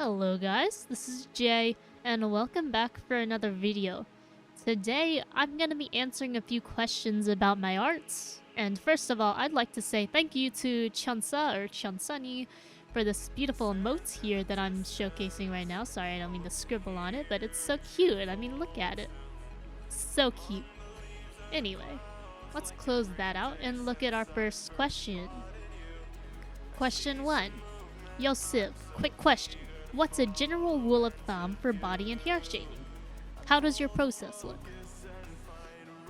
Hello guys, this is Jay, and welcome back for another video. Today, I'm gonna be answering a few questions about my arts. And first of all, I'd like to say thank you to Chansa or Chansani for this beautiful emote here that I'm showcasing right now. Sorry, I don't mean to scribble on it, but it's so cute. I mean, look at it. So cute. Anyway, let's close that out and look at our first question. Question 1. Yosif, quick question. What's a general rule of thumb for body and hair shading? How does your process look?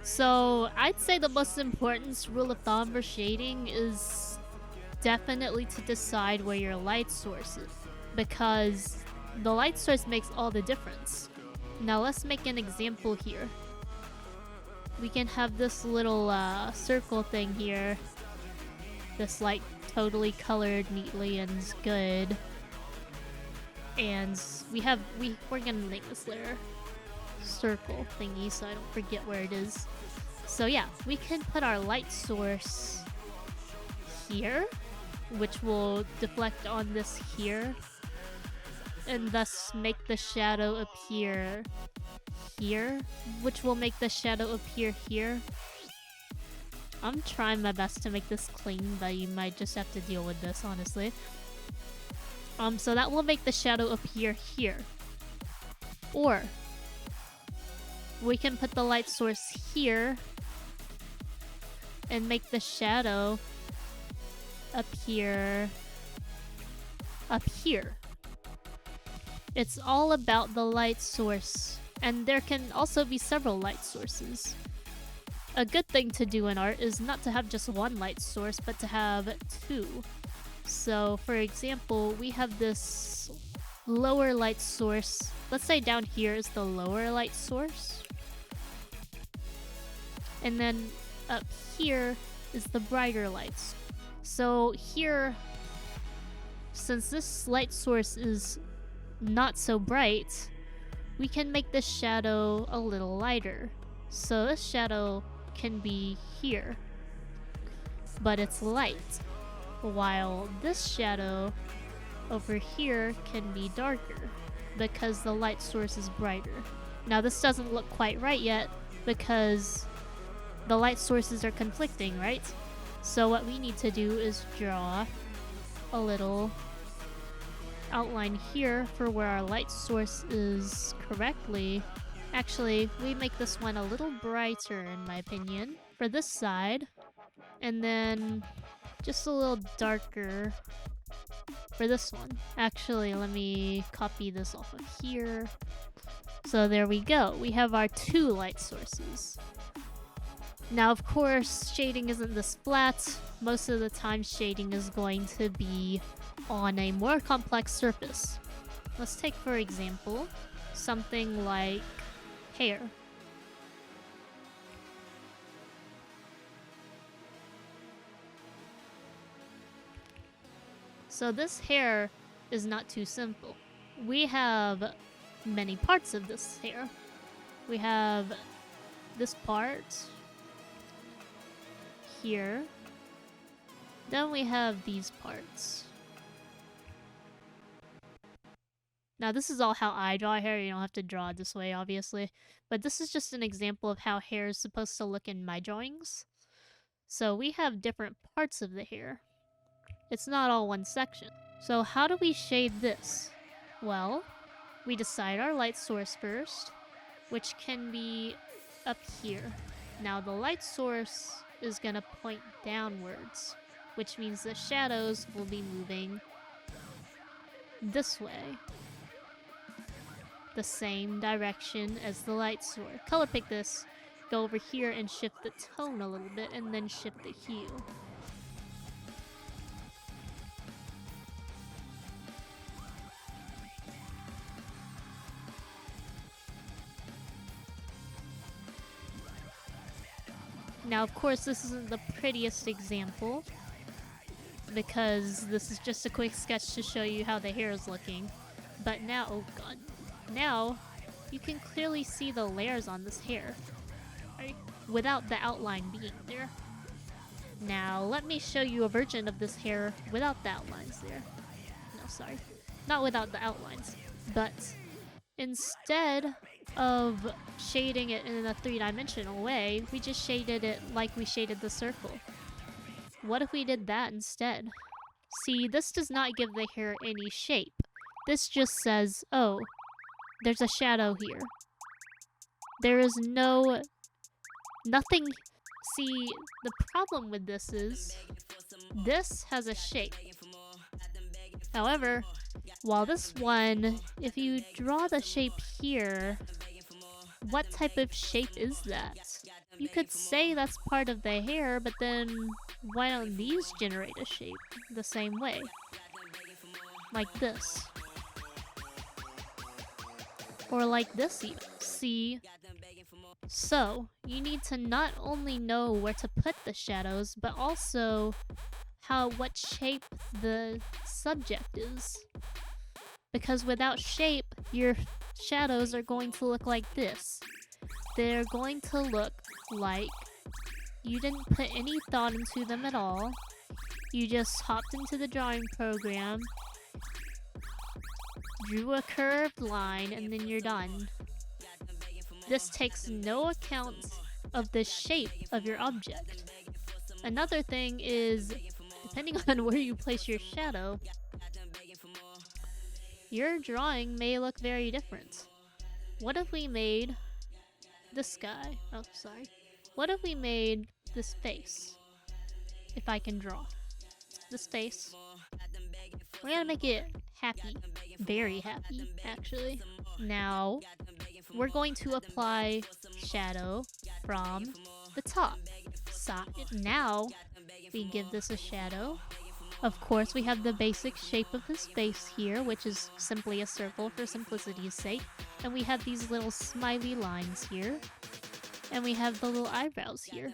So, I'd say the most important rule of thumb for shading is definitely to decide where your light source is, because the light source makes all the difference. Now let's make an example here. We can have this little circle thing here. This light totally colored neatly and good. And we're gonna make this layer circle thingy so I don't forget where it is. So yeah, we can put our light source here, which will deflect on this here, and thus make the shadow appear here, which will make the shadow appear here. I'm trying my best to make this clean, but you might just have to deal with this, honestly. So that will make the shadow appear here. Or we can put the light source here and make the shadow appear up here. It's all about the light source, and there can also be several light sources. A good thing to do in art is not to have just one light source, but to have two. So, for example, we have this lower light source. Let's say down here is the lower light source. And then up here is the brighter lights. So here, since this light source is not so bright, we can make the shadow a little lighter. So this shadow can be here, but it's light, while this shadow over here can be darker because the light source is brighter. Now this doesn't look quite right yet because the light sources are conflicting, right? So what we need to do is draw a little outline here for where our light source is correctly. Actually, we make this one a little brighter in my opinion for this side, and then just a little darker for this one. Actually, let me copy this off of here. So there we go. We have our two light sources. Now, of course, shading isn't this flat. Most of the time, shading is going to be on a more complex surface. Let's take, for example, something like hair. So this hair is not too simple. We have many parts of this hair. We have this part here. Then we have these parts. Now this is all how I draw hair. You don't have to draw it this way, obviously. But this is just an example of how hair is supposed to look in my drawings. So we have different parts of the hair. It's not all one section. So how do we shade this? Well, we decide our light source first, which can be up here. Now the light source is gonna point downwards, which means the shadows will be moving this way, the same direction as the light source. Color pick this, go over here and shift the tone a little bit, and then shift the hue. Now, of course, this isn't the prettiest example because this is just a quick sketch to show you how the hair is looking. But now, oh god, now you can clearly see the layers on this hair, right? Without the outline being there. Now, let me show you a version of this hair without the outlines there. No, sorry. not without the outlines. But instead of shading it in a three-dimensional way, we just shaded it like we shaded the circle. What if we did that instead? See, this does not give the hair any shape. This just says, oh, there's a shadow here. There is nothing. See, the problem with this is, this has a shape. However, while this one, if you draw the shape here, what type of shape is that? You could say that's part of the hair, but then why don't these generate a shape the same way? Like this. Or like this even. See? So, you need to not only know where to put the shadows, but also what shape the subject is. Because without shape, your shadows are going to look like this. They're going to look like you didn't put any thought into them at all. You just hopped into the drawing program, drew a curved line, and then you're done. This takes no account of the shape of your object. Another thing is, depending on where you place your shadow, your drawing may look very different. What if we made this guy? Oh, sorry. What if we made this face? If I can draw. This face. We're gonna make it happy. Very happy, actually. Now, we're going to apply shadow from the top side. Now, we give this a shadow. Of course, we have the basic shape of his face here, which is simply a circle for simplicity's sake. And we have these little smiley lines here. And we have the little eyebrows here.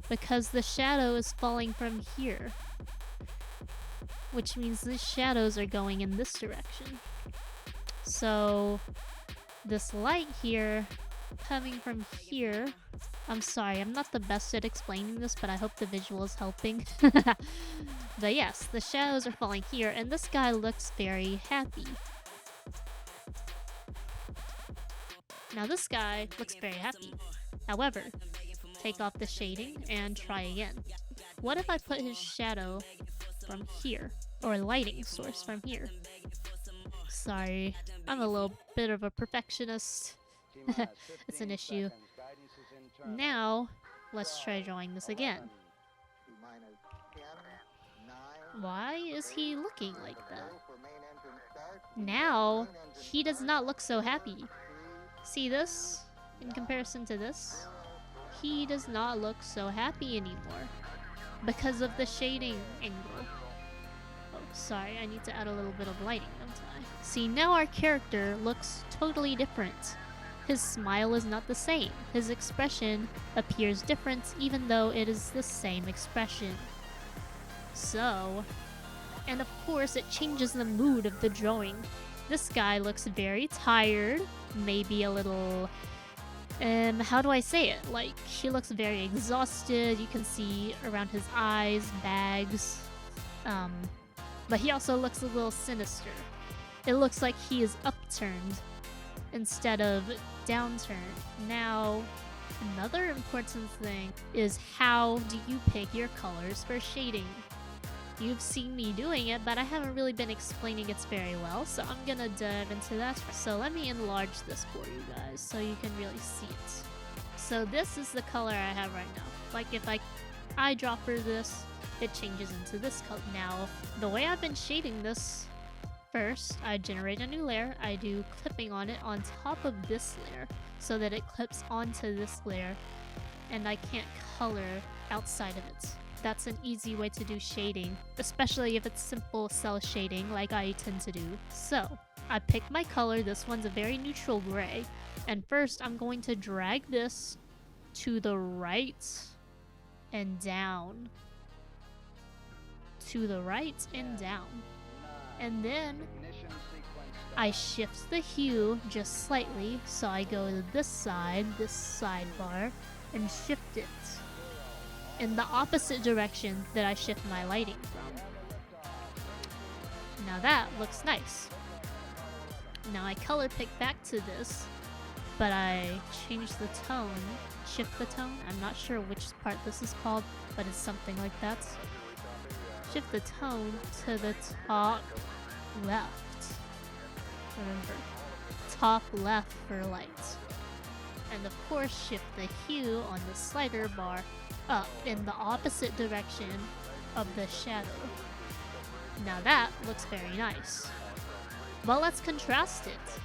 Because the shadow is falling from here. Which means the shadows are going in this direction. So, this light here, coming from here... I'm sorry, I'm not the best at explaining this, but I hope the visual is helping. But yes, the shadows are falling here, and this guy looks very happy. Now this guy looks very happy. However, take off the shading and try again. What if I put his shadow from here? Or lighting source from here? Sorry, I'm a little bit of a perfectionist. It's an issue. Now, let's try drawing this again. Why is he looking like that? Now, he does not look so happy. See this? In comparison to this? He does not look so happy anymore. Because of the shading angle. Oh, sorry, I need to add a little bit of lighting, don't I? See, now our character looks totally different. His smile is not the same. His expression appears different even though it is the same expression. So, and of course it changes the mood of the drawing. This guy looks very tired, maybe a little, how do I say it? Like, he looks very exhausted. You can see around his eyes, bags. But he also looks a little sinister. It looks like he is upturned instead of downturned. Now, another important thing is how do you pick your colors for shading? You've seen me doing it, but I haven't really been explaining it very well, so I'm gonna dive into that. So let me enlarge this for you guys so you can really see it. So this is the color I have right now. Like if I eyedropper this, it changes into this color. Now, the way I've been shading this, first, I generate a new layer, I do clipping on it on top of this layer so that it clips onto this layer and I can't color outside of it. That's an easy way to do shading, especially if it's simple cell shading like I tend to do. So, I pick my color, this one's a very neutral gray, and first I'm going to drag this to the right and down. To the right and down. And then I shift the hue just slightly, so I go to this side, this sidebar, and shift it in the opposite direction that I shift my lighting from. Now that looks nice. Now I color pick back to this, but I change the tone, shift the tone. I'm not sure which part this is called, but it's something like that. Shift the tone to the top left. Remember, top left for light. And of course, shift the hue on the slider bar up in the opposite direction of the shadow. Now that looks very nice. But let's contrast it.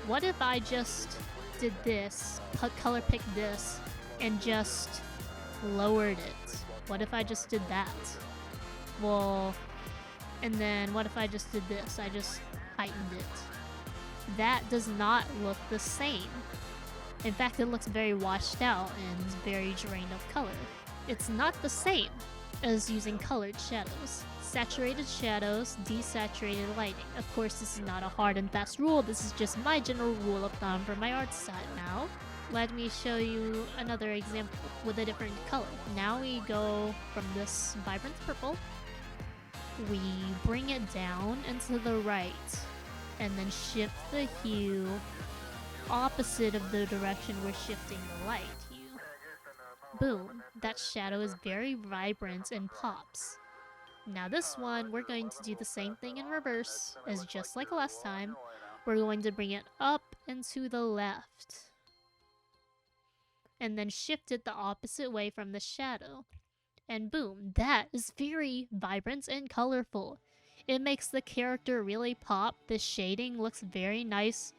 What if I just did this, color picked this, and just lowered it? What if I just did that? Well, and then what if I just did this? I just heightened it. That does not look the same. In fact, it looks very washed out and very drained of color. It's not the same as using colored shadows. Saturated shadows, desaturated lighting. Of course, this is not a hard and fast rule. This is just my general rule of thumb for my art style. Now, let me show you another example with a different color. Now we go from this vibrant purple. We bring it down and to the right, and then shift the hue opposite of the direction we're shifting the light hue. Boom, that shadow is very vibrant and pops. Now this one, we're going to do the same thing in reverse as just like last time. We're going to bring it up and to the left, and then shift it the opposite way from the shadow. And boom, that is very vibrant and colorful. It makes the character really pop. The shading looks very nice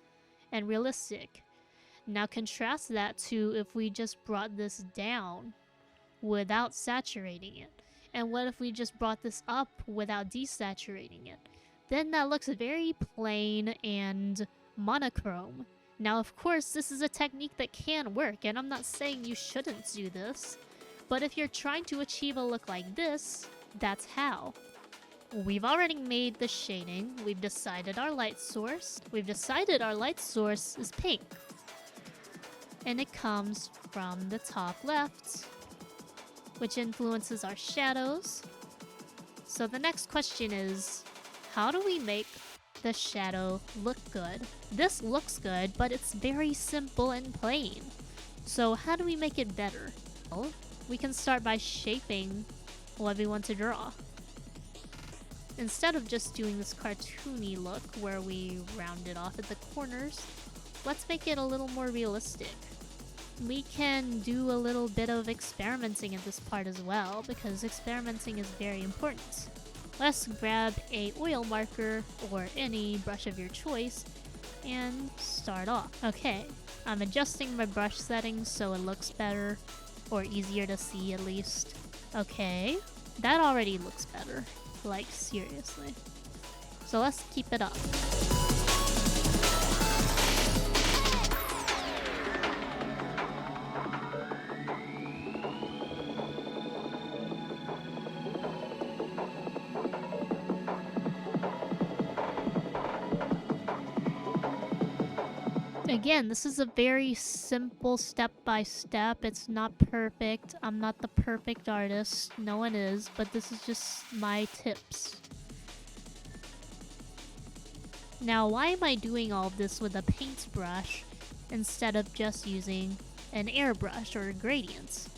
and realistic. Now contrast that to if we just brought this down without saturating it. And what if we just brought this up without desaturating it? Then that looks very plain and monochrome. Now of course this is a technique that can work, and I'm not saying you shouldn't do this, but if you're trying to achieve a look like this, that's how. We've already made the shading, we've decided our light source. We've decided our light source is pink. And it comes from the top left, which influences our shadows. So the next question is, how do we make the shadow look good? This looks good, but it's very simple and plain. So how do we make it better? Well, we can start by shaping what we want to draw. Instead of just doing this cartoony look where we round it off at the corners, let's make it a little more realistic. We can do a little bit of experimenting at this part as well, because experimenting is very important. Let's grab a oil marker or any brush of your choice and start off. Okay, I'm adjusting my brush settings so it looks better, or easier to see at least. Okay, that already looks better, like seriously. So let's keep it up. Again, this is a very simple step-by-step. It's not perfect. I'm not the perfect artist. No one is, but this is just my tips. Now, why am I doing all of this with a paintbrush instead of just using an airbrush or a gradient?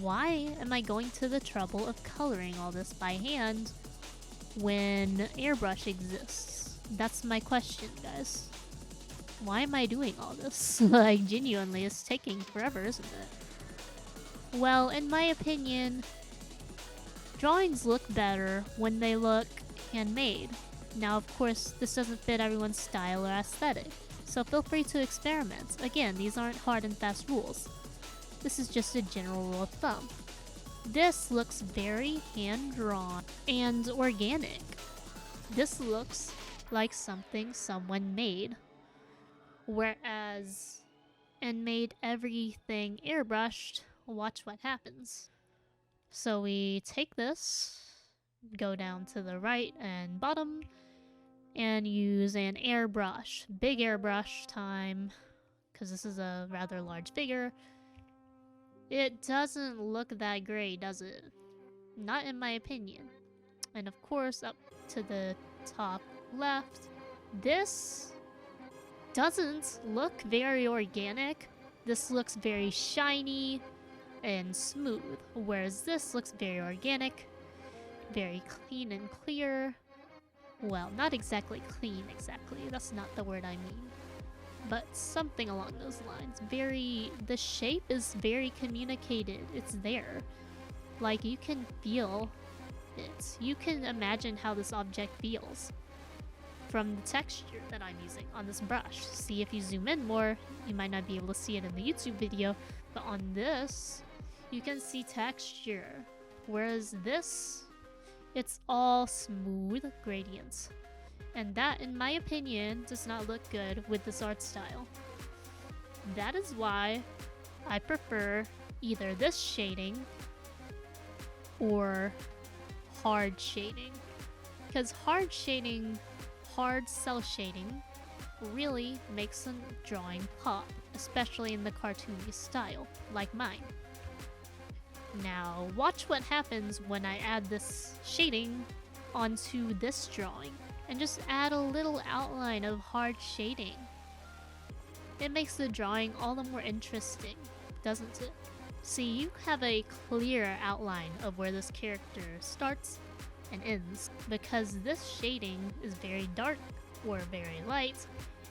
Why am I going to the trouble of coloring all this by hand when airbrush exists? That's my question, guys. Why am I doing all this? Like, genuinely, it's taking forever, isn't it? Well, in my opinion, drawings look better when they look handmade. Now, of course, this doesn't fit everyone's style or aesthetic, so feel free to experiment. Again, these aren't hard and fast rules. This is just a general rule of thumb. This looks very hand-drawn and organic. This looks like something someone made. Whereas, and made everything airbrushed, watch what happens. So we take this, go down to the right and bottom, and use an airbrush. Big airbrush time, because this is a rather large figure. It doesn't look that great, does it? Not in my opinion. And of course, to the top left. This doesn't look very organic. This looks very shiny and smooth, whereas this looks very organic, very clean and clear. Well, not exactly clean exactly, that's not the word I mean, but something along those lines. The shape is very communicated, it's there. Like, you can feel it. You can imagine how this object feels from the texture that I'm using on this brush. See, if you zoom in more, you might not be able to see it in the YouTube video, but on this, you can see texture. Whereas this, it's all smooth gradients. And that, in my opinion, does not look good with this art style. That is why I prefer either this shading or hard shading. Because hard cell shading really makes a drawing pop, especially in the cartoony style, like mine. Now, watch what happens when I add this shading onto this drawing, and just add a little outline of hard shading. It makes the drawing all the more interesting, doesn't it? See, you have a clear outline of where this character starts and ends, because this shading is very dark or very light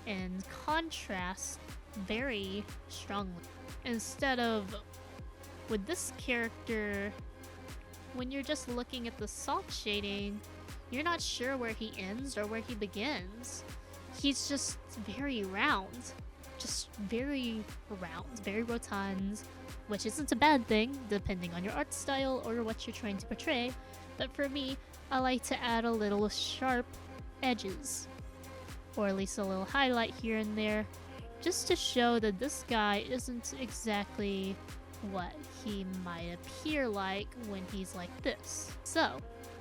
and contrasts very strongly. Instead of with this character, when you're just looking at the soft shading, you're not sure where he ends or where he begins. He's just very round, very rotund, which isn't a bad thing depending on your art style or what you're trying to portray. But for me, I like to add a little sharp edges, or at least a little highlight here and there, just to show that this guy isn't exactly what he might appear like when he's like this. So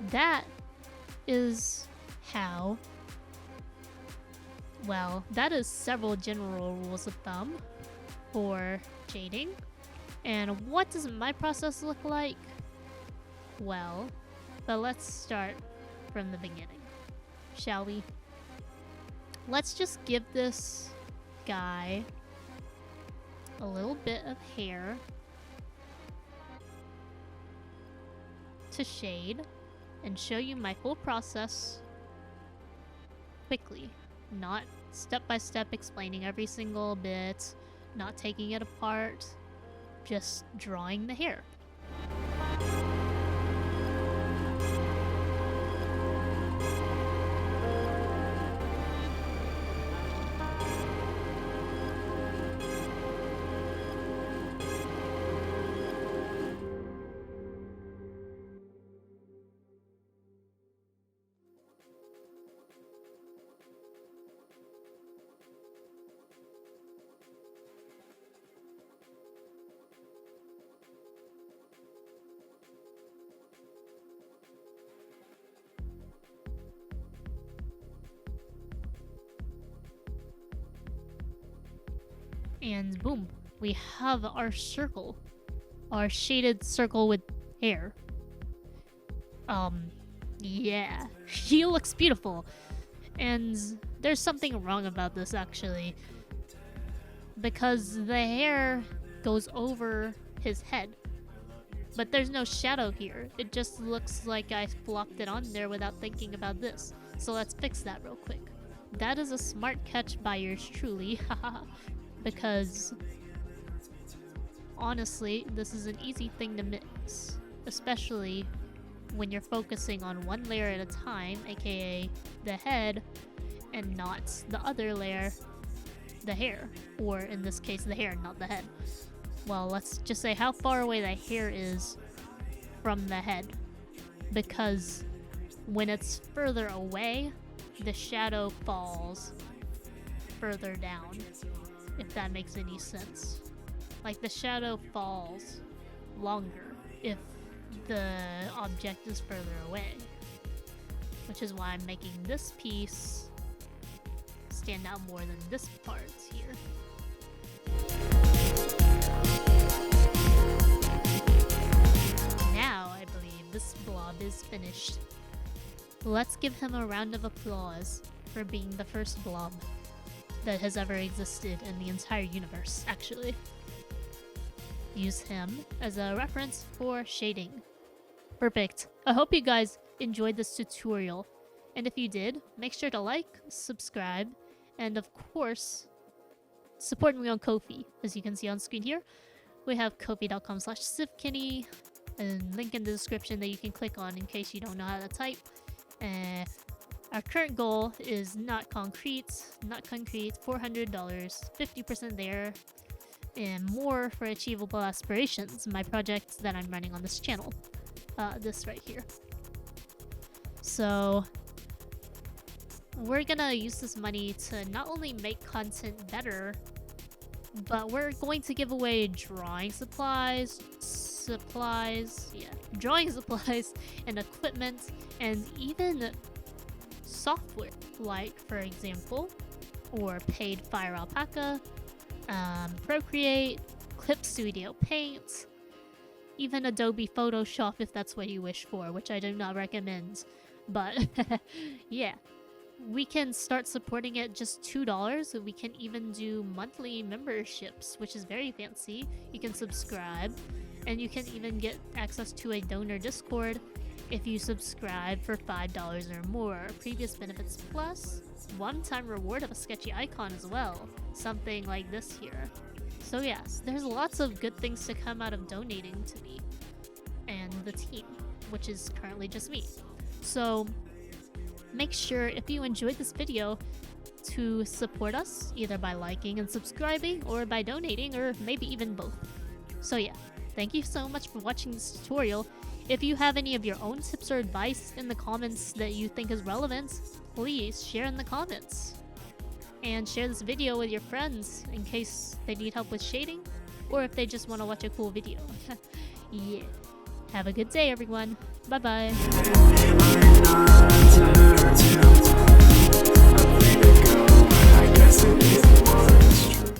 that is how, well, that is several general rules of thumb for shading. And what does my process look like? Well, but let's start from the beginning, shall we? Let's just give this guy a little bit of hair to shade and show you my full process quickly, not step by step explaining every single bit, not taking it apart, just drawing the hair. And boom, we have our circle, our shaded circle with hair. Yeah, he looks beautiful. And there's something wrong about this actually, because the hair goes over his head, but there's no shadow here. It just looks like I flopped it on there without thinking about this. So let's fix that real quick. That is a smart catch by yours truly, haha. Because honestly, this is an easy thing to mix, especially when you're focusing on one layer at a time, aka the head, and not the other layer, the hair, or in this case the hair, not the head. Well, let's just say how far away the hair is from the head, because when it's further away, the shadow falls further down, if that makes any sense. Like, the shadow falls longer if the object is further away, which is why I'm making this piece stand out more than this part here. Now I believe this blob is finished. let's give him a round of applause for being the first blob that has ever existed in the entire universe, actually. Use him as a reference for shading. Perfect. I hope you guys enjoyed this tutorial. And if you did, make sure to like, subscribe, and of course, support me on Ko-fi. As you can see on screen here, we have ko-fi.com/sivkenny, and link in the description that you can click on in case you don't know how to type. Our current goal is not concrete, $400, 50% there, and more for Achievable Aspirations, my project that I'm running on this channel. This right here. So we're gonna use this money to not only make content better, but we're going to give away drawing supplies, and equipment, and even software, like, for example, or paid FireAlpaca, Procreate, Clip Studio Paint, even Adobe Photoshop if that's what you wish for, which I do not recommend. But yeah, we can start supporting it just $2. We can even do monthly memberships, which is very fancy. You can subscribe, and you can even get access to a donor Discord if you subscribe for $5 or more. Previous benefits plus one-time reward of a sketchy icon as well, something like this here. So yes, there's lots of good things to come out of donating to me and the team, which is currently just me. So make sure, if you enjoyed this video, to support us either by liking and subscribing or by donating, or maybe even both. So yeah, thank you so much for watching this tutorial. If you have any of your own tips or advice in the comments that you think is relevant, please share in the comments. And share this video with your friends in case they need help with shading, or if they just want to watch a cool video. Yeah. Have a good day, everyone. Bye-bye.